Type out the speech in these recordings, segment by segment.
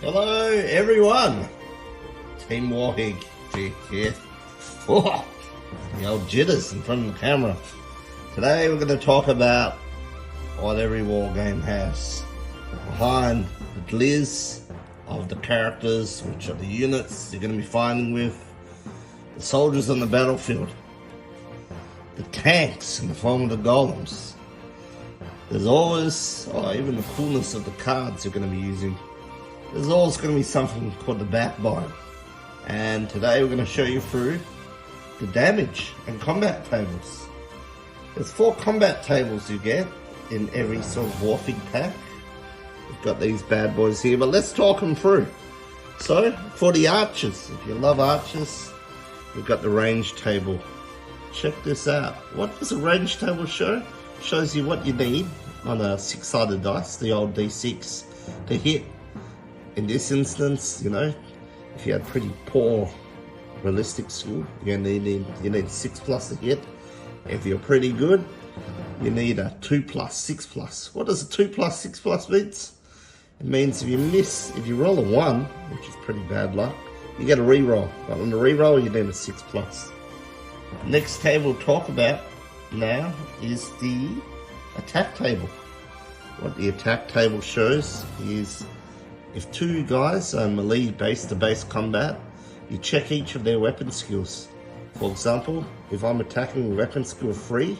Hello everyone, Team WarFig here. Oh, the old jitters in front of the camera. Today we're going to talk about what every war game has behind the gliz of the characters, which are the units you're going to be fighting with, the soldiers on the battlefield, the tanks in the form of the golems. There's always, even the coolness of the cards you're going to be using. There's always going to be something called the backbone. And today we're going to show you through the damage and combat tables. There's 4 combat tables you get in every sort of WarFig pack. We've got these bad boys here, but let's talk them through. So, for the archers, if you love archers, we've got the range table. Check this out. What does a range table show? Shows you what you need on a 6-sided dice, the old D6, to hit. In this instance, you know, if you had pretty poor realistic skill, you need 6+ to hit. If you're pretty good, you need a 2+, 6+. What does a 2+, 6+ means? It means if you roll a 1, which is pretty bad luck, you get a reroll. But on the reroll, you need a 6+. Next table we'll talk about now is the attack table. What the attack table shows is if 2 guys are melee base-to-base combat, you check each of their weapon skills. For example, if I'm attacking weapon skill 3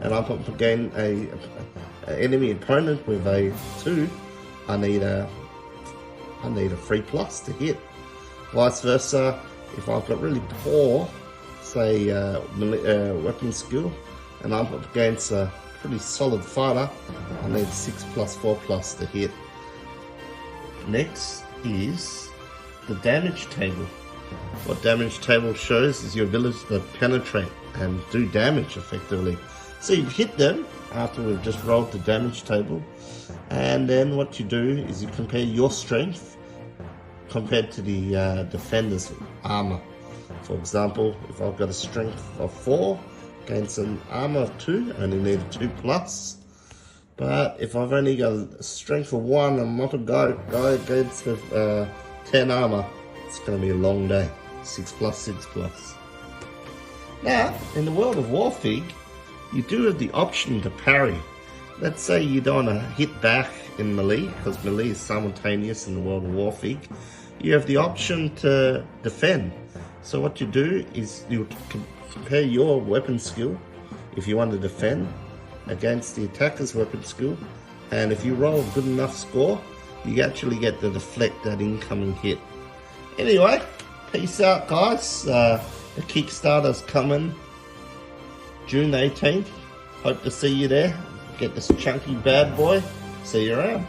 and I'm up against an enemy opponent with a 2, I need a 3+ to hit. Vice versa, if I've got really poor, say, weapon skill and I'm up against a pretty solid fighter, I need 6+, 4+ to hit. Next is the damage table. What damage table shows is your ability to penetrate and do damage effectively. So you hit them after we've just rolled the damage table, and then what you do is you compare your strength compared to the defender's armor. For example, if I've got a strength of 4 against an armor of 2, I only need a 2+. But if I've only got a strength of 1 and I'm not a guy against with 10 armor, it's going to be a long day. 6+, 6+. Now, in the world of WarFig, you do have the option to parry. Let's say you don't want to hit back in melee, because melee is simultaneous in the world of WarFig. You have the option to defend. So what you do is you compare your weapon skill, if you want to defend, against the attacker's weapon skill, and if you roll a good enough score, you actually get to deflect that incoming hit. Anyway, peace out guys. The Kickstarter's coming June 18th. Hope to see you there. Get this chunky bad boy. See you around.